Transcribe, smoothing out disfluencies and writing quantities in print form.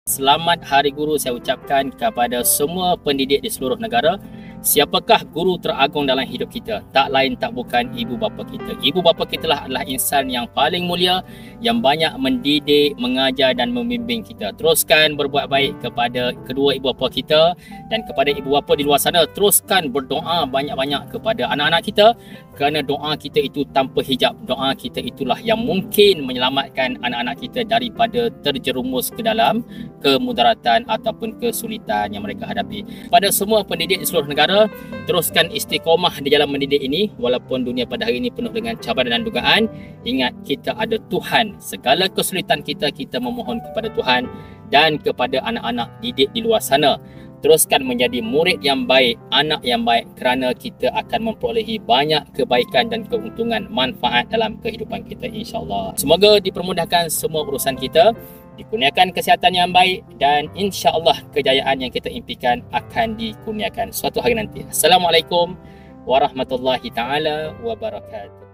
Selamat Hari Guru saya ucapkan kepada semua pendidik di seluruh negara. Siapakah guru teragung dalam hidup kita? Tak lain tak bukan ibu bapa kita. Ibu bapa kita adalah insan yang paling mulia, yang banyak mendidik, mengajar dan membimbing kita. Teruskan berbuat baik kepada kedua ibu bapa kita, dan kepada ibu bapa di luar sana, teruskan berdoa banyak-banyak kepada anak-anak kita, kerana doa kita itu tanpa hijab. Doa kita itulah yang mungkin menyelamatkan anak-anak kita daripada terjerumus ke dalam kemudaratan ataupun kesulitan yang mereka hadapi. Pada semua pendidik di seluruh negara, teruskan istiqomah di jalan mendidik ini. Walaupun dunia pada hari ini penuh dengan cabaran dan dugaan, ingat kita ada Tuhan. Segala kesulitan kita memohon kepada Tuhan dan kepada anak-anak didik di luar sana. Teruskan menjadi murid yang baik, anak yang baik, kerana kita akan memperolehi banyak kebaikan dan keuntungan, manfaat dalam kehidupan kita, insya-Allah. Semoga dipermudahkan semua urusan kita, dikurniakan kesihatan yang baik, dan insya-Allah kejayaan yang kita impikan akan dikurniakan suatu hari nanti. Assalamualaikum warahmatullahi taala wabarakatuh.